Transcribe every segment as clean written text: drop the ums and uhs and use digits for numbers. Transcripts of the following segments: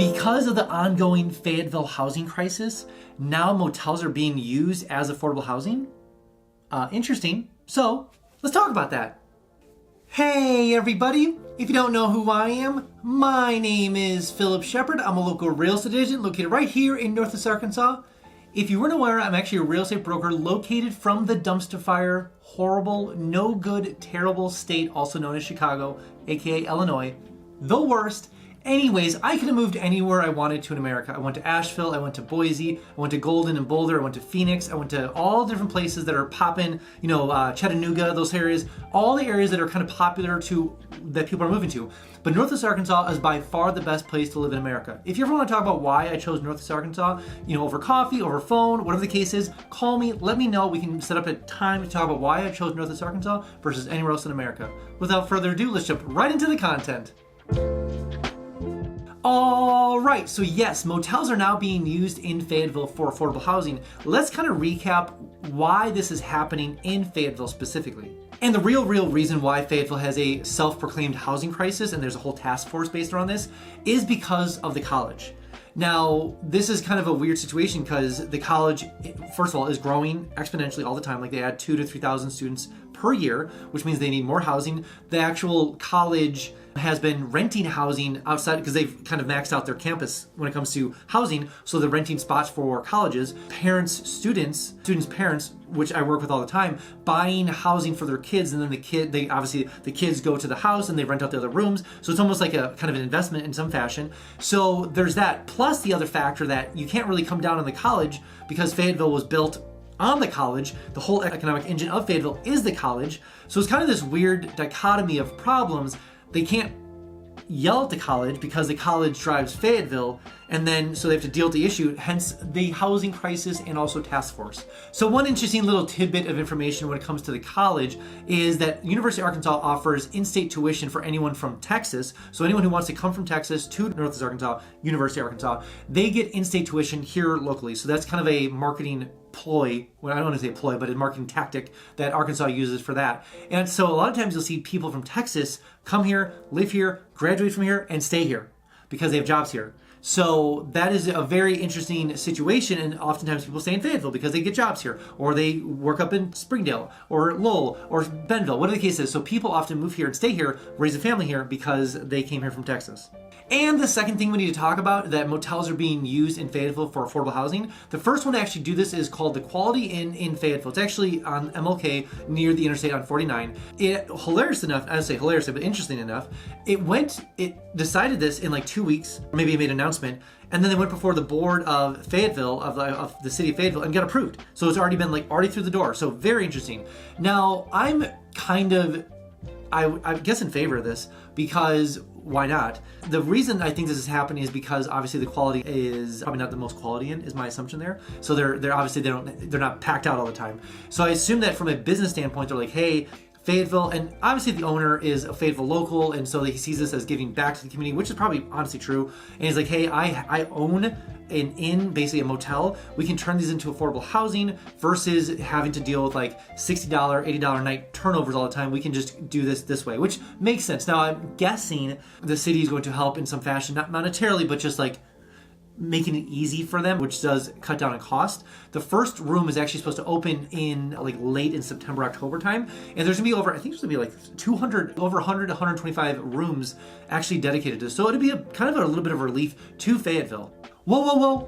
Because of the ongoing Fayetteville housing crisis, now motels are being used as affordable housing. Interesting. So let's talk about that. Hey everybody, if you don't know who I am, my name is Phillip Shepard. I'm a local real estate agent located right here in Northwest Arkansas. If you weren't aware, I'm actually a real estate broker located from the dumpster fire, horrible, no good, terrible state, also known as Chicago, aka Illinois, the worst. Anyways, I could have moved anywhere I wanted to in America. I went to Asheville, I went to Boise, I went to Golden and Boulder, I went to Phoenix, I went to all different places that are popping, Chattanooga, those areas, all the areas that are kind of popular that people are moving to. But Northwest Arkansas is by far the best place to live in America. If you ever want to talk about why I chose Northwest Arkansas, over coffee, over phone, whatever the case is, call me, let me know. We can set up a time to talk about why I chose Northwest Arkansas versus anywhere else in America. Without further ado, let's jump right into the content. Alright, so yes, motels are now being used in Fayetteville for affordable housing. Let's kind of recap why this is happening in Fayetteville specifically. And the real reason why Fayetteville has a self-proclaimed housing crisis, and there's a whole task force based around this, is because of the college. Now, this is kind of a weird situation because the college, first of all, is growing exponentially all the time. Like they add 2,000 to 3,000 students per year, which means they need more housing. The actual college has been renting housing outside because they've kind of maxed out their campus when it comes to housing. So they're renting spots for colleges, students' parents, which I work with all the time, buying housing for their kids, and then the kids go to the house and they rent out the other rooms. So it's almost like a kind of an investment in some fashion. So there's that, plus the other factor that you can't really come down on the college because Fayetteville was built on the college. The whole economic engine of Fayetteville is the college. So it's kind of this weird dichotomy of problems. They can't yell at the college because the college drives Fayetteville, and then so they have to deal with the issue, hence the housing crisis and also task force. So one interesting little tidbit of information when it comes to the college is that University of Arkansas offers in-state tuition for anyone from Texas. So anyone who wants to come from Texas to Northwest Arkansas, University of Arkansas, they get in-state tuition here locally. So that's kind of a marketing ploy, well, I don't want to say ploy, but a marketing tactic that Arkansas uses for that. And so a lot of times you'll see people from Texas come here, live here, graduate from here, and stay here because they have jobs here. So that is a very interesting situation, and oftentimes people stay in Fayetteville because they get jobs here, or they work up in Springdale, or Lowell, or Bentonville, whatever the case is. So people often move here and stay here, raise a family here because they came here from Texas. And the second thing we need to talk about, that motels are being used in Fayetteville for affordable housing. The first one to actually do this is called the Quality Inn in Fayetteville. It's actually on MLK near the interstate on 49. Hilarious enough, I would say hilarious, but interesting enough, it decided this in like 2 weeks, or maybe it made an announcement, and then they went before the board of Fayetteville, of the city of Fayetteville, and got approved. So it's already been already through the door. So very interesting. Now, I'm kind of, I guess, in favor of this because why not? The reason I think this is happening is because obviously the quality is probably not the most quality in, is my assumption there. So they're obviously they're not packed out all the time. So I assume that from a business standpoint, they're like, hey, Fayetteville, and obviously the owner is a Fayetteville local, and so he sees this as giving back to the community, which is probably honestly true. And he's like, hey, I own an inn, basically a motel. We can turn these into affordable housing versus having to deal with like $60, $80 a night turnovers all the time. We can just do this way, which makes sense. Now I'm guessing the city is going to help in some fashion, not monetarily, but just like making it easy for them, which does cut down on cost. The first room is actually supposed to open in like late in September, October time. And there's gonna be over 100, over 100 to 125 rooms actually dedicated to this. So it'd be kind of a little bit of a relief to Fayetteville. Whoa.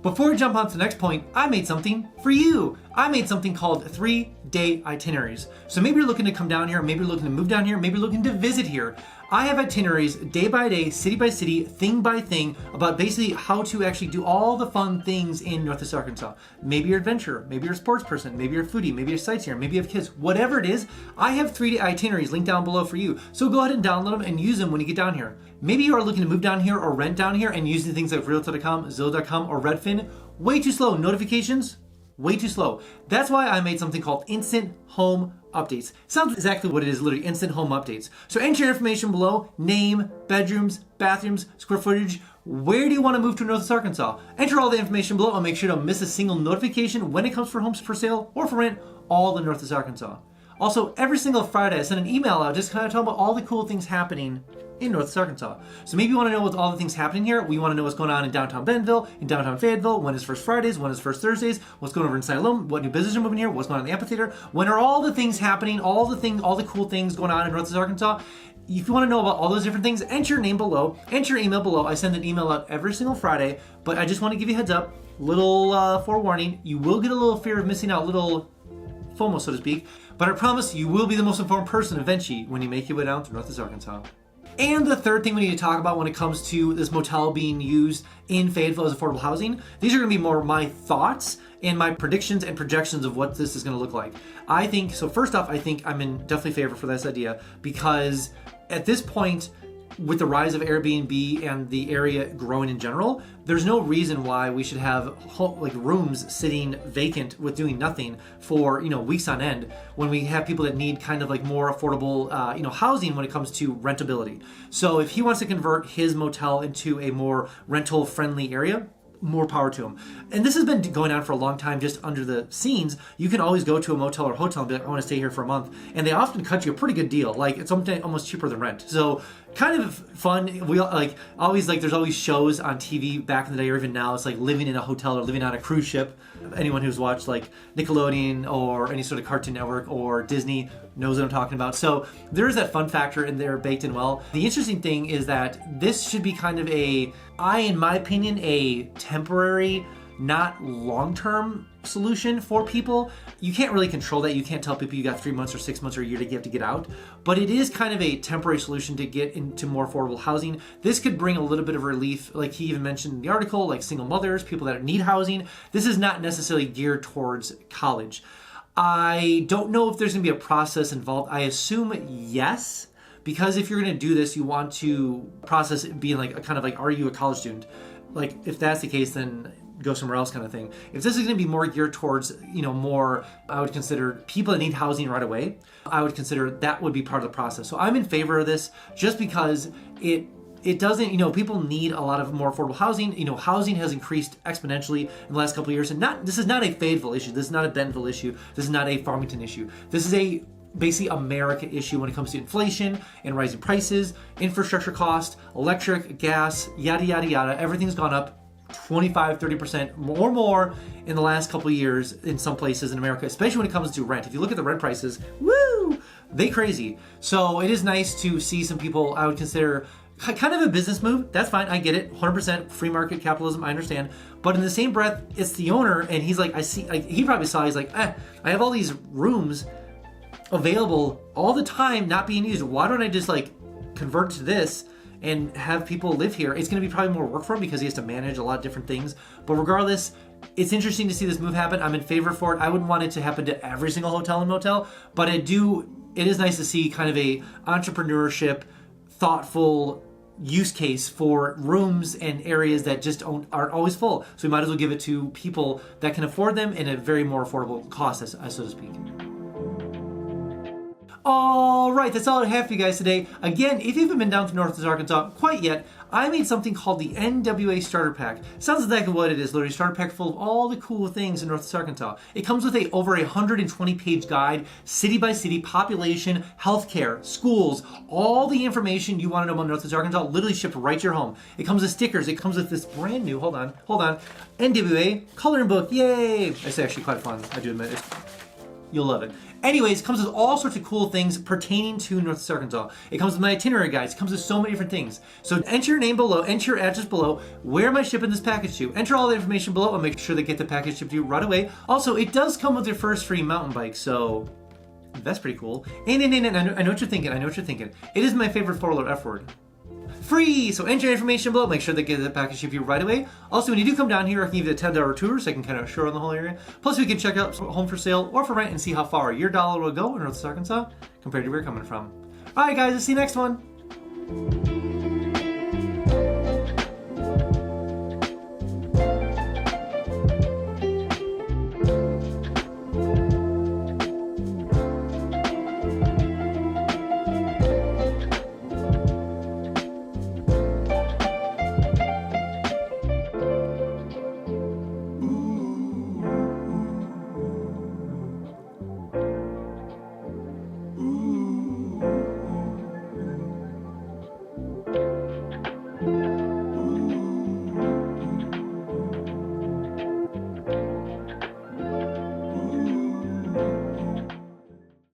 Before we jump on to the next point, I made something for you. I made something called 3-day itineraries. So maybe you're looking to come down here, maybe you're looking to move down here, maybe you're looking to visit here. I have itineraries day by day, city by city, thing by thing, about basically how to actually do all the fun things in Northwest Arkansas. Maybe you're an adventurer, maybe you're a sports person, maybe you're a foodie, maybe you're a sightseer, maybe you have kids, whatever it is, I have 3-day itineraries linked down below for you. So go ahead and download them and use them when you get down here. Maybe you are looking to move down here or rent down here and using things like Realtor.com, Zillow.com, or Redfin. Way too slow. Notifications, way too slow. That's why I made something called Instant Home Updates. Sounds exactly what it is, literally instant home updates. So enter your information below: name, bedrooms, bathrooms, square footage. Where do you want to move to Northwest Arkansas? Enter all the information below and make sure to miss a single notification when it comes for homes for sale or for rent, all in Northwest Arkansas. Also, every single Friday I send an email out just kind of talking about all the cool things happening in Northwest Arkansas. So maybe you want to know what all the things happening here. We want to know what's going on in downtown Bentonville, in downtown Fayetteville, when is First Fridays, when is First Thursdays, what's going over in Siloam, what new business are moving here, what's going on in the amphitheater, when are all the things happening, all the cool things going on in Northwest Arkansas. If you want to know about all those different things, enter your name below, enter your email below. I send an email out every single Friday, but I just want to give you a heads up, little forewarning. You will get a little fear of missing out, little FOMO, so to speak, but I promise you will be the most informed person eventually when you make your way down to Northwest Arkansas. And the third thing we need to talk about when it comes to this motel being used in Fayetteville as affordable housing, these are going to be more my thoughts and my predictions and projections of what this is going to look like. I think, so first off, I think I'm in definitely favor for this idea because at this point, with the rise of Airbnb and the area growing in general, there's no reason why we should have rooms sitting vacant with doing nothing for weeks on end when we have people that need kind of like more affordable housing when it comes to rentability. So if he wants to convert his motel into a more rental friendly area, more power to him. And this has been going on for a long time just under the scenes. You can always go to a motel or hotel and be like, I want to stay here for a month. And they often cut you a pretty good deal. Like it's almost cheaper than rent. So kind of fun. We there's always shows on TV back in the day or even now. It's like living in a hotel or living on a cruise ship. Anyone who's watched like Nickelodeon or any sort of Cartoon Network or Disney knows what I'm talking about. So there is that fun factor in there baked in well. The interesting thing is that this should be kind of in my opinion, a temporary, not long-term solution for people. You can't really control that. You can't tell people you got 3 months or 6 months or a year to get out. But it is kind of a temporary solution to get into more affordable housing. This could bring a little bit of relief, like he even mentioned in the article, like single mothers, people that need housing. This is not necessarily geared towards college. I don't know if there's going to be a process involved. I assume yes, because if you're going to do this, you want to process it being like a kind of like, are you a college student? Like if that's the case, then go somewhere else kind of thing. If this is going to be more geared towards, more, I would consider people that need housing right away, I would consider that would be part of the process. So I'm in favor of this just because it doesn't, people need a lot of more affordable housing. Housing has increased exponentially in the last couple of years. And this is not a Fayetteville issue. This is not a Bentonville issue. This is not a Farmington issue. This is a basically America issue when it comes to inflation and rising prices, infrastructure cost, electric, gas, yada, yada, yada. Everything's gone up 25, 30% more in the last couple of years in some places in America, especially when it comes to rent. If you look at the rent prices, woo, they crazy. So it is nice to see some people I would consider kind of a business move. That's fine. I get it. 100% free market capitalism. I understand. But in the same breath, it's the owner. And he's like, he probably saw, he's like, I have all these rooms available all the time, not being used. Why don't I just convert to this and have people live here? It's going to be probably more work for him because he has to manage a lot of different things. But regardless, it's interesting to see this move happen. I'm in favor for it. I wouldn't want it to happen to every single hotel and motel, but it is nice to see kind of a entrepreneurship, thoughtful use case for rooms and areas that just aren't always full. So we might as well give it to people that can afford them in a very more affordable cost, so to speak. All right, that's all I have for you guys today. Again, if you haven't been down to Northwest Arkansas quite yet, I made something called the NWA Starter Pack. Sounds exactly what it is, literally a starter pack full of all the cool things in Northwest Arkansas. It comes with over 120-page guide, city by city, population, healthcare, schools, all the information you want to know about Northwest Arkansas, literally shipped right to your home. It comes with stickers. It comes with this brand new, hold on, NWA coloring book. Yay! It's actually quite fun, I do admit it. You'll love it. Anyways, comes with all sorts of cool things pertaining to Northwest Arkansas. It comes with my itinerary guides. It comes with so many different things. So enter your name below, enter your address below. Where am I shipping this package to? Enter all the information below and make sure they get the package shipped to you right away. Also, it does come with your first free mountain bike, so that's pretty cool. And I know what you're thinking. It is my favorite 4-letter F word. Free! So enter your information below. Make sure they get the package shipped to you right away. Also, when you do come down here, I can give you a $10 tour so I can kind of show around the whole area. Plus, we can check out home for sale or for rent and see how far your dollar will go in Northwest Arkansas compared to where you're coming from. All right, guys, I'll see you next one.